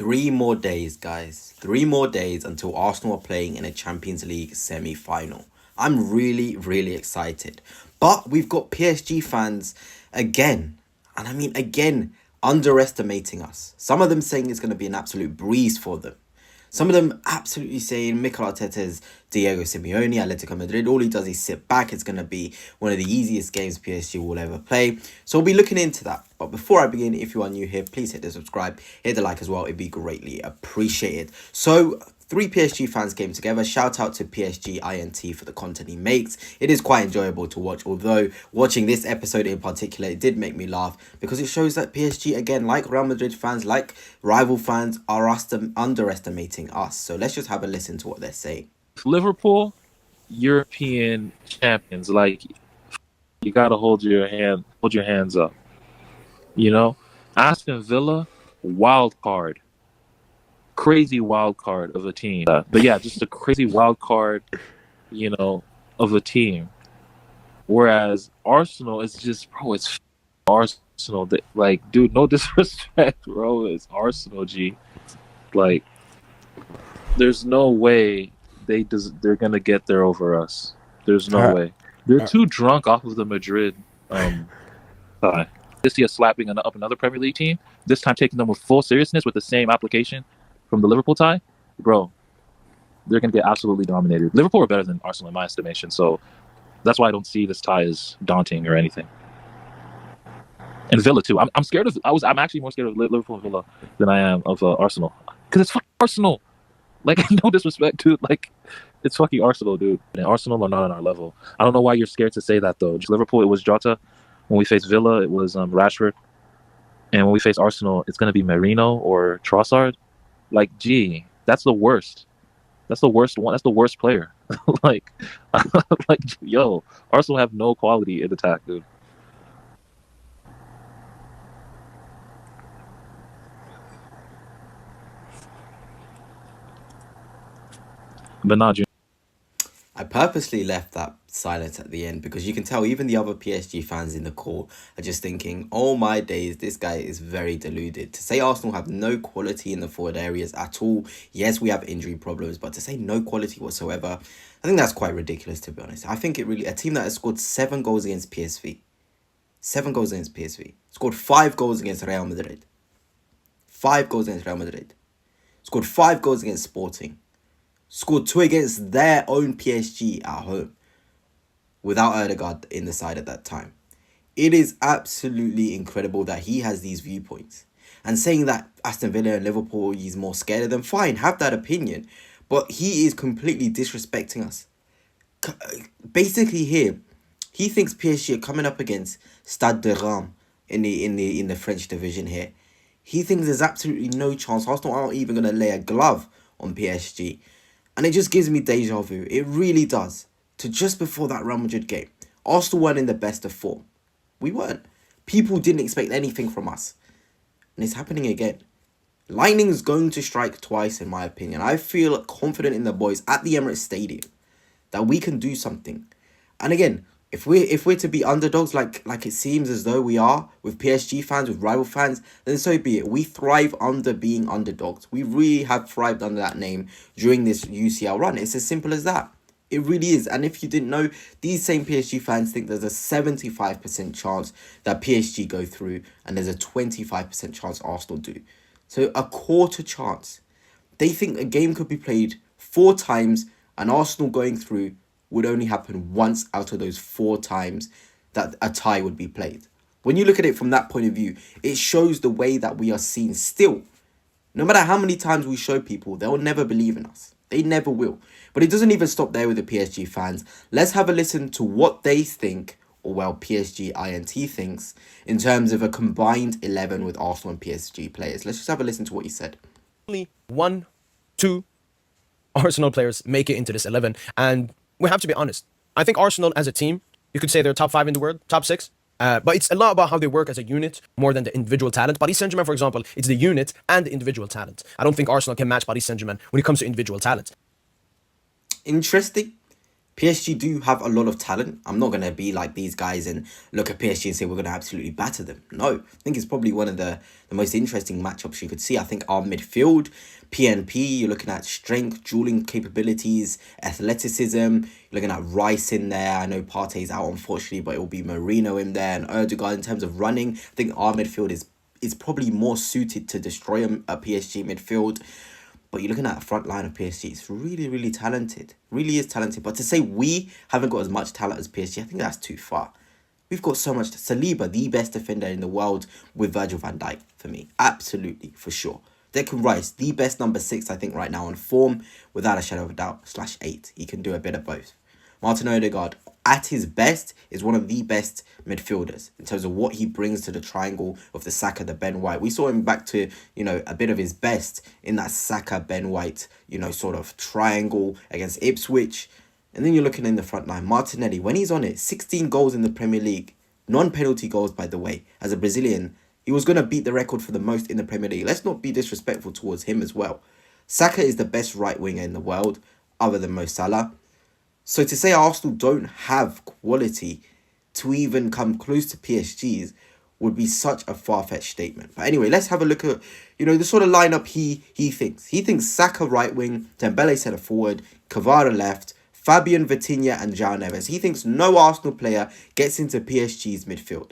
Three more days, guys. 3 more days until Arsenal are playing in a Champions League semi final. I'm really, really excited. But we've got PSG fans again. And I mean, again, underestimating us. Some of them saying it's going to be an absolute breeze for them. Some of them absolutely saying Mikel Arteta's Diego Simeone, Atletico Madrid. All he does is sit back. It's going to be one of the easiest games PSG will ever play. So we'll be looking into that. But before I begin, if you are new here, please hit the subscribe, hit the like as well. It'd be greatly appreciated. So three PSG fans came together. Shout out to PSG INT for the content he makes. It is quite enjoyable to watch, although watching this episode in particular, it did make me laugh because it shows that PSG, again, like Real Madrid fans, like rival fans, are underestimating us. So let's just have a listen to what they're saying. Liverpool, European champions. Like you gotta hold your hands up. You know, Aston Villa, wild card, crazy wild card of a team. But yeah, just a crazy wild card, of a team. Whereas Arsenal is just, bro, it's Arsenal. Like, dude, no disrespect, bro. It's Arsenal, G. Like, there's no way they're gonna get there over us. There's no way. They're too drunk off of the Madrid tie. This year slapping up another Premier League team, this time taking them with full seriousness with the same application from the Liverpool tie, bro, they're gonna get absolutely dominated. Liverpool are better than Arsenal in my estimation, so that's why I don't see this tie as daunting or anything. And Villa too. I'm scared of. I'm actually more scared of Liverpool and Villa than I am of Arsenal, because it's fucking Arsenal. Like, no disrespect, dude. Like, it's fucking Arsenal, dude. And Arsenal are not on our level. I don't know why you're scared to say that, though. Liverpool, it was Jota. When we face Villa, it was Rashford. And when we face Arsenal, it's going to be Merino or Trossard. Like, gee, that's the worst. That's the worst one. That's the worst player. like, like, yo, Arsenal have no quality in attack, dude. But not Junior. I purposely left that silence at the end because you can tell even the other PSG fans in the call are just thinking, oh my days, this guy is very deluded. To say Arsenal have no quality in the forward areas at all, yes, we have injury problems, but to say no quality whatsoever, I think that's quite ridiculous, to be honest. I think a team that has scored 7 goals against PSV, 7 goals against PSV, scored 5 goals against Real Madrid, 5 goals against Real Madrid, scored 5 goals against Sporting, scored 2 against their own PSG at home without Erdegaard in the side at that time. It is absolutely incredible that he has these viewpoints. And saying that Aston Villa and Liverpool, he's more scared of them, fine, have that opinion. But he is completely disrespecting us. Basically here, he thinks PSG are coming up against Stade de Reims in the French division here. He thinks there's absolutely no chance. Arsenal aren't even going to lay a glove on PSG. And it just gives me deja vu. It really does. To just before that Real Madrid game. Arsenal weren't in the best of form. We weren't. People didn't expect anything from us. And it's happening again. Lightning's going to strike twice, in my opinion. I feel confident in the boys at the Emirates Stadium that we can do something. And again, if we're to be underdogs like it seems as though we are with PSG fans, with rival fans, then so be it. We thrive under being underdogs. We really have thrived under that name during this UCL run. It's as simple as that. It really is. And if you didn't know, these same PSG fans think there's a 75% chance that PSG go through and there's a 25% chance Arsenal do. So a quarter chance. They think a game could be played 4 times and Arsenal going through would only happen once out of those 4 times that a tie would be played. When you look at it from that point of view, it shows the way that we are seen still. No matter how many times we show people, they'll never believe in us. They never will. But it doesn't even stop there with the PSG fans. Let's have a listen to what they think, or well, PSG INT thinks, in terms of a combined 11 with Arsenal and PSG players. Let's just have a listen to what he said. Only 1, 2 Arsenal players make it into this 11. And we have to be honest. I think Arsenal as a team, you could say they're top 5 in the world, top 6. But it's a lot about how they work as a unit more than the individual talent. Paris Saint-Germain, for example, it's the unit and the individual talent. I don't think Arsenal can match Paris Saint-Germain when it comes to individual talent. Interesting. PSG do have a lot of talent. I'm not going to be like these guys and look at PSG and say we're going to absolutely batter them. No, I think it's probably one of the most interesting matchups you could see. I think our midfield, PNP, you're looking at strength, dueling capabilities, athleticism. You're looking at Rice in there. I know Partey's out, unfortunately, but it will be Marino in there. And Erdegaard in terms of running. I think our midfield is probably more suited to destroy a PSG midfield. But you're looking at the front line of PSG, it's really, really talented. Really is talented. But to say we haven't got as much talent as PSG, I think that's too far. We've got so much. Saliba, the best defender in the world with Virgil van Dijk, for me. Absolutely, for sure. Declan Rice, the best number 6, I think, right now on form, without a shadow of a doubt, /8. He can do a bit of both. Martin Odegaard, at his best, is one of the best midfielders in terms of what he brings to the triangle of the Saka, the Ben White. We saw him back to, a bit of his best in that Saka, Ben White, sort of triangle against Ipswich. And then you're looking in the front line. Martinelli, when he's on it, 16 goals in the Premier League. Non-penalty goals, by the way. As a Brazilian, he was going to beat the record for the most in the Premier League. Let's not be disrespectful towards him as well. Saka is the best right winger in the world, other than Mo Salah. So to say Arsenal don't have quality to even come close to PSG's would be such a far-fetched statement. But anyway, let's have a look at, the sort of lineup he thinks. He thinks Saka right wing, Dembele centre forward, Kvara left, Fabian, Vitinha and João Neves. He thinks no Arsenal player gets into PSG's midfield.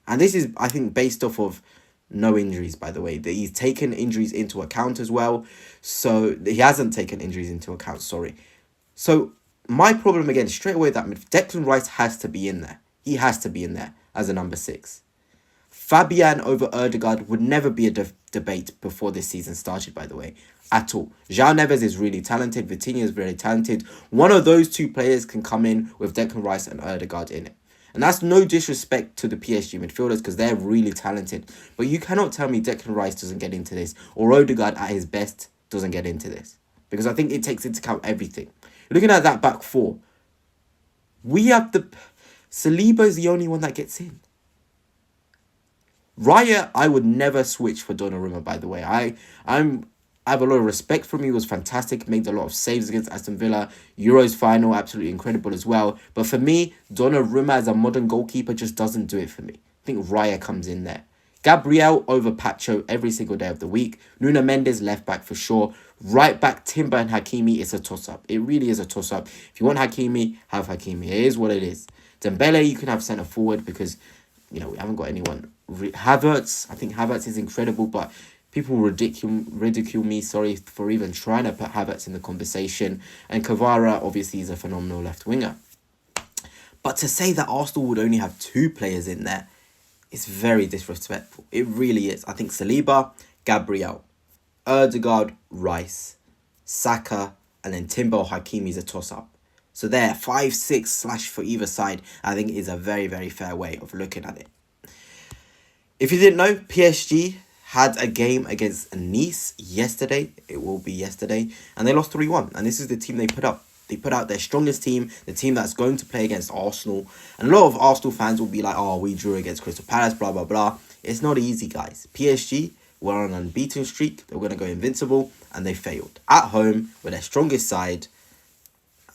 And this is, I think, based off of no injuries, by the way. That he's taken injuries into account as well. So he hasn't taken injuries into account, sorry. So my problem again, straight away, that Declan Rice has to be in there. He has to be in there as a number 6. Fabian over Erdegaard would never be a debate before this season started, by the way, at all. João Neves is really talented. Vitinha is really talented. One of those two players can come in with Declan Rice and Erdegaard in it. And that's no disrespect to the PSG midfielders because they're really talented. But you cannot tell me Declan Rice doesn't get into this or Odegaard at his best doesn't get into this. Because I think it takes into account everything. Looking at that back four, we have Saliba is the only one that gets in. Raya, I would never switch for Donnarumma, by the way. I have a lot of respect for him. He was fantastic, made a lot of saves against Aston Villa. Euros final, absolutely incredible as well. But for me, Donnarumma as a modern goalkeeper just doesn't do it for me. I think Raya comes in there. Gabriel over Pacho every single day of the week. Nuno Mendes left back for sure. Right back, Timber and Hakimi is a toss-up. It really is a toss-up. If you want Hakimi, have Hakimi. It is what it is. Dembele, you can have centre forward because, we haven't got anyone. Havertz, I think Havertz is incredible, but people ridicule me, sorry, for even trying to put Havertz in the conversation. And Kvara, obviously, is a phenomenal left winger. But to say that Arsenal would only have 2 players in there is very disrespectful. It really is. I think Saliba, Gabriel, Erdegaard, Rice, Saka, and then Timber or Hakimi is a toss-up. So there, 5-6 / for either side, I think is a very, very fair way of looking at it. If you didn't know, PSG had a game against Nice yesterday. It will be yesterday. And they lost 3-1. And this is the team they put up. They put out their strongest team, the team that's going to play against Arsenal. And a lot of Arsenal fans will be like, oh, we drew against Crystal Palace, blah, blah, blah. It's not easy, guys. PSG were on an unbeaten streak. They were going to go invincible. And they failed. At home, with their strongest side.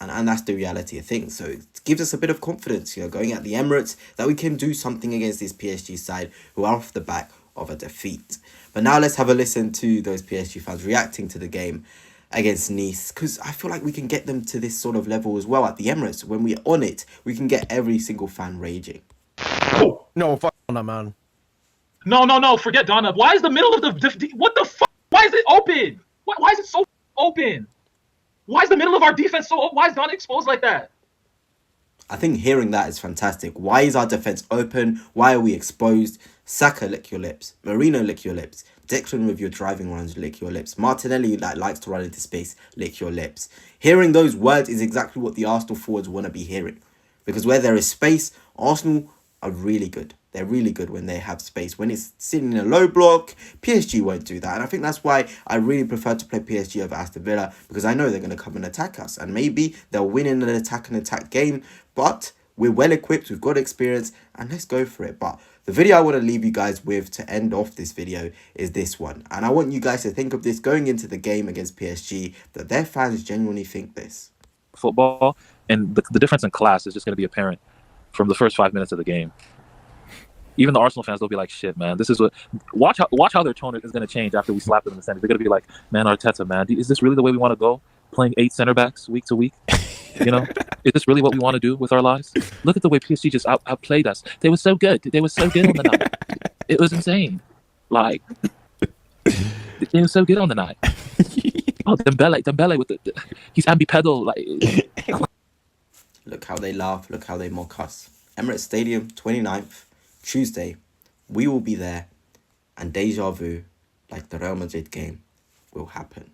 And that's the reality of things. So it gives us a bit of confidence, going at the Emirates, that we can do something against this PSG side who are off the back of a defeat. But now let's have a listen to those PSG fans reacting to the game against Nice, because I feel like we can get them to this sort of level as well at the Emirates. When we're on it, we can get every single fan raging. Oh, no, fuck on that, man. No, forget Donna. Why is the middle of the what the fuck? Why is it open? Why is it so open? Why is the middle of our defense so open? Why is Donna exposed like that? I think hearing that is fantastic. Why is our defense open? Why are we exposed? Saka, lick your lips. Marino, lick your lips. Declan with your driving runs, lick your lips. Martinelli, that likes to run into space, lick your lips. Hearing those words is exactly what the Arsenal forwards want to be hearing. Because where there is space, Arsenal are really good. They're really good when they have space. When it's sitting in a low block, PSG won't do that. And I think that's why I really prefer to play PSG over Aston Villa, because I know they're going to come and attack us. And maybe they'll win in an attack game, but we're well equipped, we've got experience, and let's go for it. But the video I want to leave you guys with to end off this video is this one. And I want you guys to think of this going into the game against PSG, that their fans genuinely think this. football, and the difference in class is just going to be apparent from the first 5 minutes of the game. Even the Arsenal fans, they'll be like, "Shit, man, this is what." Watch how their tone is going to change after we slap them in the center. They're going to be like, "Man, Arteta, man, is this really the way we want to go? Playing 8 center backs week to week? You know, is this really what we want to do with our lives? Look at the way PSG just outplayed us. They were so good. They were so good on the night. It was insane. Like, they were so good on the night. Oh, Dembele with he's ambipedal. Like, Look how they laugh. Look how they mock us. Emirates Stadium, 29th, Tuesday. We will be there, and deja vu, like the Real Madrid game, will happen.